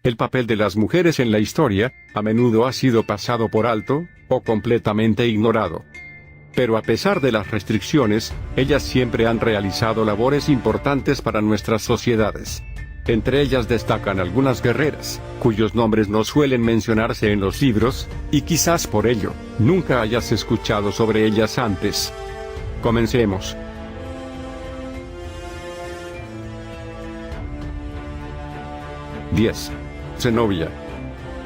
El papel de las mujeres en la historia, a menudo ha sido pasado por alto, o completamente ignorado. Pero a pesar de las restricciones, ellas siempre han realizado labores importantes para nuestras sociedades. Entre ellas destacan algunas guerreras, cuyos nombres no suelen mencionarse en los libros, y quizás por ello, nunca hayas escuchado sobre ellas antes. Comencemos. 10. Zenobia.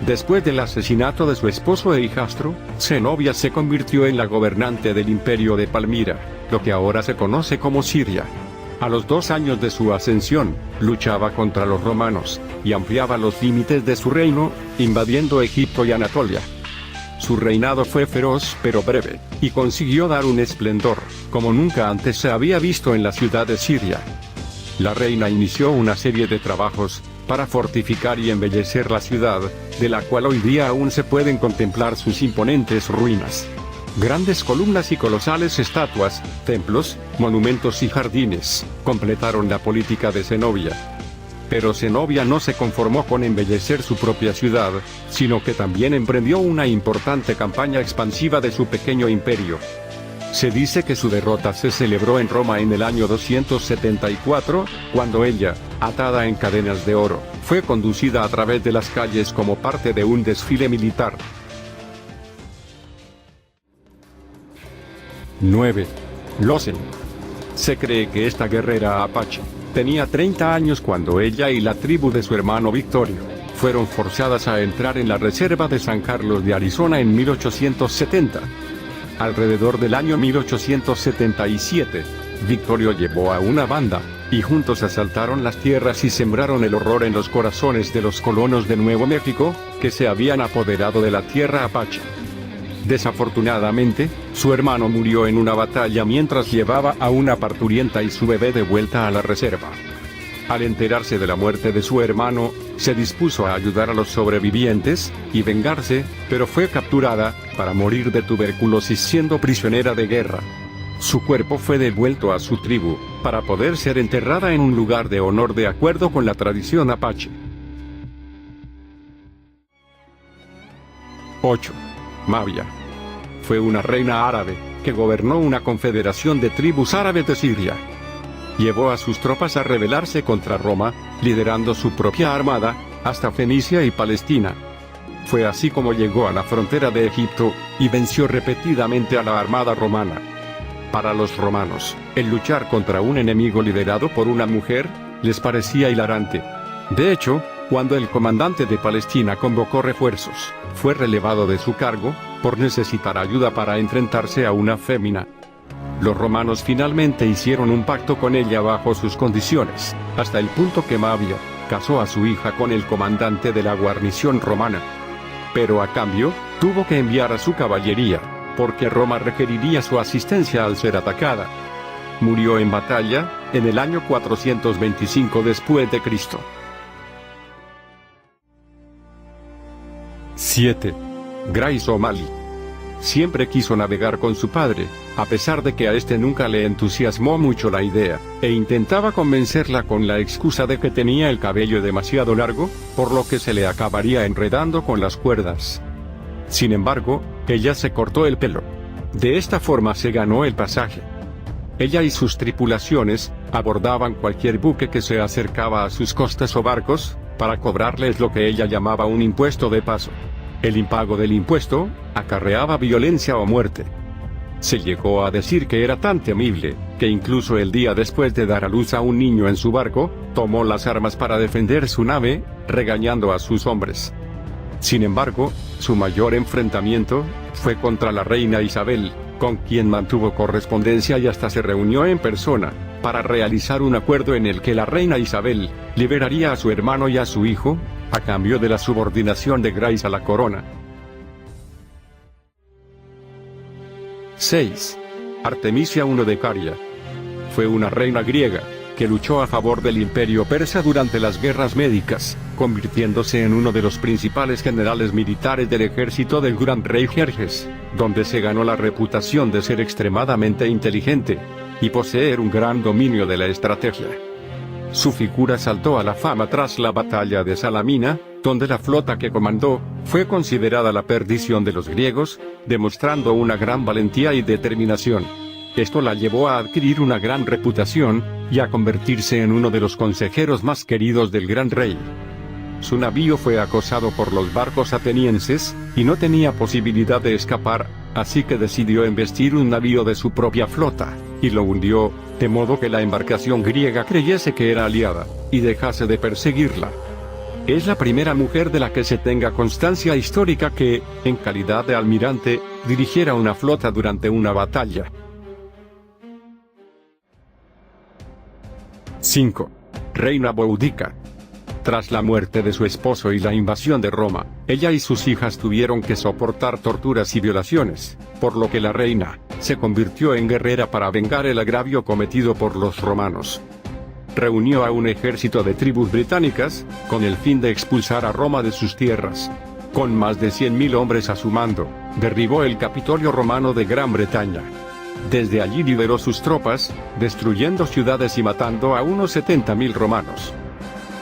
Después del asesinato de su esposo e hijastro, Zenobia se convirtió en la gobernante del imperio de Palmira, lo que ahora se conoce como Siria. A los 2 años de su ascensión, luchaba contra los romanos, y ampliaba los límites de su reino, invadiendo Egipto y Anatolia. Su reinado fue feroz pero breve, y consiguió dar un esplendor, como nunca antes se había visto en la ciudad de Siria. La reina inició una serie de trabajos, para fortificar y embellecer la ciudad, de la cual hoy día aún se pueden contemplar sus imponentes ruinas. Grandes columnas y colosales estatuas, templos, monumentos y jardines, completaron la política de Zenobia. Pero Zenobia no se conformó con embellecer su propia ciudad, sino que también emprendió una importante campaña expansiva de su pequeño imperio. Se dice que su derrota se celebró en Roma en el año 274, cuando ella, atada en cadenas de oro, fue conducida a través de las calles como parte de un desfile militar. 9. Lozen. Se cree que esta guerrera apache tenía 30 años cuando ella y la tribu de su hermano Victorio fueron forzadas a entrar en la reserva de San Carlos de Arizona en 1870. Alrededor del año 1877, Victorio llevó a una banda, y juntos asaltaron las tierras y sembraron el horror en los corazones de los colonos de Nuevo México, que se habían apoderado de la tierra apache. Desafortunadamente, su hermano murió en una batalla mientras llevaba a una parturienta y su bebé de vuelta a la reserva. Al enterarse de la muerte de su hermano, se dispuso a ayudar a los sobrevivientes, y vengarse, pero fue capturada, para morir de tuberculosis siendo prisionera de guerra. Su cuerpo fue devuelto a su tribu, para poder ser enterrada en un lugar de honor de acuerdo con la tradición apache. 8. Mabia. Fue una reina árabe, que gobernó una confederación de tribus árabes de Siria. Llevó a sus tropas a rebelarse contra Roma, liderando su propia armada, hasta Fenicia y Palestina. Fue así como llegó a la frontera de Egipto, y venció repetidamente a la armada romana. Para los romanos, el luchar contra un enemigo liderado por una mujer, les parecía hilarante. De hecho, cuando el comandante de Palestina convocó refuerzos, fue relevado de su cargo, por necesitar ayuda para enfrentarse a una fémina. Los romanos finalmente hicieron un pacto con ella bajo sus condiciones, hasta el punto que Mabia casó a su hija con el comandante de la guarnición romana. Pero a cambio, tuvo que enviar a su caballería, porque Roma requeriría su asistencia al ser atacada. Murió en batalla, en el año 425 después de Cristo. 7. Grace O'Malley. Siempre quiso navegar con su padre, a pesar de que a este nunca le entusiasmó mucho la idea, e intentaba convencerla con la excusa de que tenía el cabello demasiado largo, por lo que se le acabaría enredando con las cuerdas. Sin embargo, ella se cortó el pelo. De esta forma se ganó el pasaje. Ella y sus tripulaciones abordaban cualquier buque que se acercaba a sus costas o barcos, para cobrarles lo que ella llamaba un impuesto de paso. El impago del impuesto acarreaba violencia o muerte. Se llegó a decir que era tan temible, que incluso el día después de dar a luz a un niño en su barco, tomó las armas para defender su nave, regañando a sus hombres. Sin embargo, su mayor enfrentamiento fue contra la reina Isabel, con quien mantuvo correspondencia y hasta se reunió en persona, para realizar un acuerdo en el que la reina Isabel liberaría a su hermano y a su hijo, a cambio de la subordinación de Grace a la corona. 6. Artemisia I de Caria. Fue una reina griega, que luchó a favor del imperio persa durante las guerras médicas, convirtiéndose en uno de los principales generales militares del ejército del gran rey Jerjes, donde se ganó la reputación de ser extremadamente inteligente, y poseer un gran dominio de la estrategia. Su figura saltó a la fama tras la batalla de Salamina, donde la flota que comandó fue considerada la perdición de los griegos, demostrando una gran valentía y determinación. Esto la llevó a adquirir una gran reputación, y a convertirse en uno de los consejeros más queridos del gran rey. Su navío fue acosado por los barcos atenienses, y no tenía posibilidad de escapar, así que decidió embestir un navío de su propia flota, y lo hundió, de modo que la embarcación griega creyese que era aliada, y dejase de perseguirla. Es la primera mujer de la que se tenga constancia histórica que, en calidad de almirante, dirigiera una flota durante una batalla. 5. Reina Boudica. Tras la muerte de su esposo y la invasión de Roma, ella y sus hijas tuvieron que soportar torturas y violaciones, por lo que la reina se convirtió en guerrera para vengar el agravio cometido por los romanos. Reunió a un ejército de tribus británicas, con el fin de expulsar a Roma de sus tierras. Con más de 100.000 hombres a su mando, derribó el Capitolio romano de Gran Bretaña. Desde allí liberó sus tropas, destruyendo ciudades y matando a unos 70.000 romanos.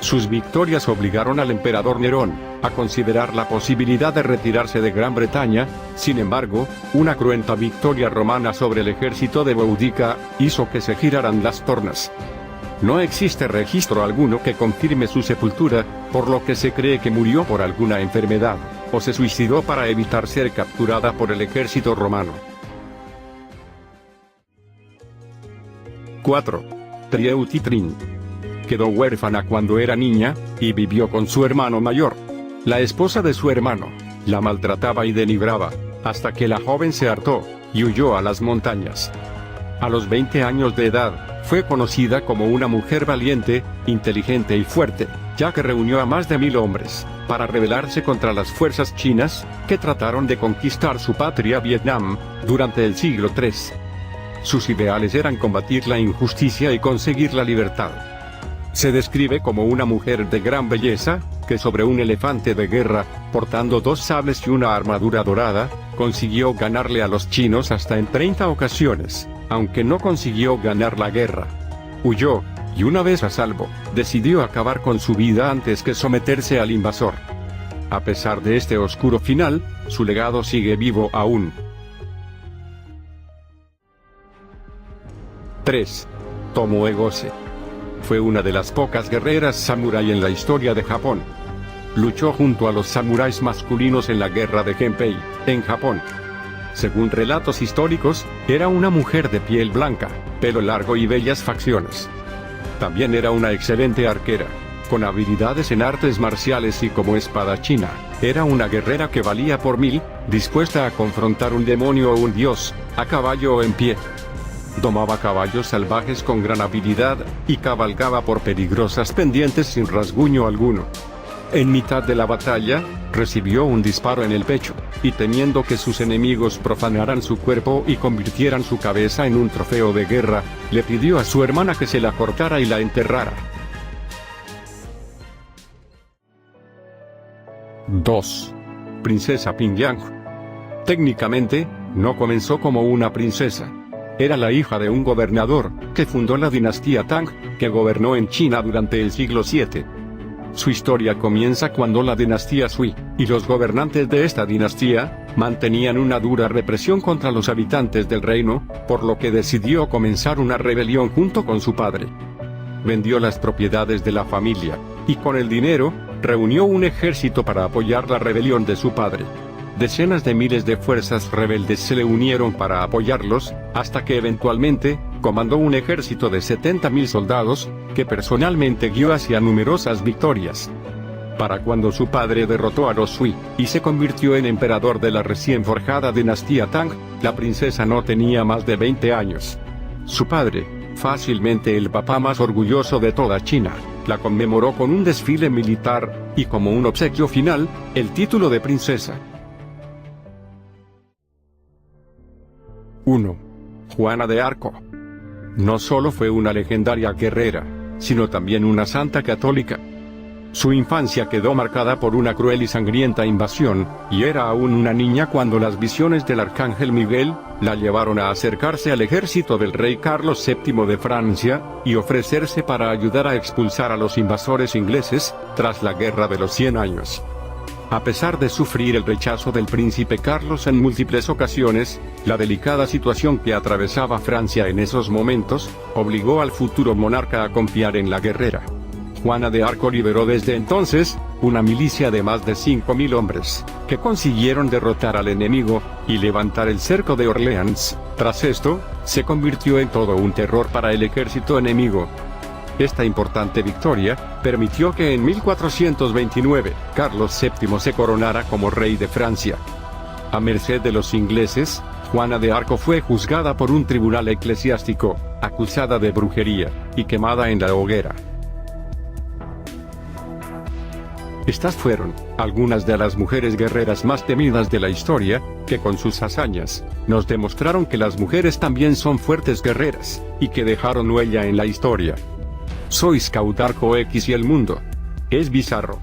Sus victorias obligaron al emperador Nerón a considerar la posibilidad de retirarse de Gran Bretaña. Sin embargo, una cruenta victoria romana sobre el ejército de Boudica hizo que se giraran las tornas. No existe registro alguno que confirme su sepultura, por lo que se cree que murió por alguna enfermedad, o se suicidó para evitar ser capturada por el ejército romano. 4. Trieuti-Trin. Quedó huérfana cuando era niña, y vivió con su hermano mayor. La esposa de su hermano la maltrataba y denigraba, hasta que la joven se hartó, y huyó a las montañas. A los 20 años de edad, fue conocida como una mujer valiente, inteligente y fuerte, ya que reunió a más de 1.000 hombres, para rebelarse contra las fuerzas chinas, que trataron de conquistar su patria Vietnam, durante el siglo III. Sus ideales eran combatir la injusticia y conseguir la libertad. Se describe como una mujer de gran belleza, que sobre un elefante de guerra, portando 2 sables y una armadura dorada, consiguió ganarle a los chinos hasta en 30 ocasiones, aunque no consiguió ganar la guerra. Huyó, y una vez a salvo, decidió acabar con su vida antes que someterse al invasor. A pesar de este oscuro final, su legado sigue vivo aún. 3. Tomoe Gose. Fue una de las pocas guerreras samurái en la historia de Japón. Luchó junto a los samuráis masculinos en la guerra de Genpei, en Japón. Según relatos históricos, era una mujer de piel blanca, pelo largo y bellas facciones. También era una excelente arquera, con habilidades en artes marciales y como espadachina. Era una guerrera que valía por 1000, dispuesta a confrontar un demonio o un dios, a caballo o en pie. Domaba caballos salvajes con gran habilidad, y cabalgaba por peligrosas pendientes sin rasguño alguno. En mitad de la batalla, recibió un disparo en el pecho, y temiendo que sus enemigos profanaran su cuerpo y convirtieran su cabeza en un trofeo de guerra, le pidió a su hermana que se la cortara y la enterrara. 2. Princesa Pingyang. Técnicamente, no comenzó como una princesa. Era la hija de un gobernador, que fundó la dinastía Tang, que gobernó en China durante el siglo VII. Su historia comienza cuando la dinastía Sui, y los gobernantes de esta dinastía, mantenían una dura represión contra los habitantes del reino, por lo que decidió comenzar una rebelión junto con su padre. Vendió las propiedades de la familia, y con el dinero, reunió un ejército para apoyar la rebelión de su padre. Decenas de miles de fuerzas rebeldes se le unieron para apoyarlos, hasta que eventualmente, comandó un ejército de 70.000 soldados, que personalmente guió hacia numerosas victorias. Para cuando su padre derrotó a los Sui, y se convirtió en emperador de la recién forjada dinastía Tang, la princesa no tenía más de 20 años. Su padre, fácilmente el papá más orgulloso de toda China, la conmemoró con un desfile militar, y como un obsequio final, el título de princesa. 1. Juana de Arco. No solo fue una legendaria guerrera, sino también una santa católica. Su infancia quedó marcada por una cruel y sangrienta invasión, y era aún una niña cuando las visiones del arcángel Miguel la llevaron a acercarse al ejército del rey Carlos VII de Francia, y ofrecerse para ayudar a expulsar a los invasores ingleses, tras la Guerra de los 100 Años. A pesar de sufrir el rechazo del príncipe Carlos en múltiples ocasiones, la delicada situación que atravesaba Francia en esos momentos, obligó al futuro monarca a confiar en la guerrera. Juana de Arco lideró desde entonces una milicia de más de 5.000 hombres, que consiguieron derrotar al enemigo y levantar el cerco de Orleans. Tras esto, se convirtió en todo un terror para el ejército enemigo. Esta importante victoria permitió que en 1429, Carlos VII se coronara como rey de Francia. A merced de los ingleses, Juana de Arco fue juzgada por un tribunal eclesiástico, acusada de brujería, y quemada en la hoguera. Estas fueron algunas de las mujeres guerreras más temidas de la historia, que con sus hazañas nos demostraron que las mujeres también son fuertes guerreras, y que dejaron huella en la historia. Soy Scout Arco X y el mundo es bizarro.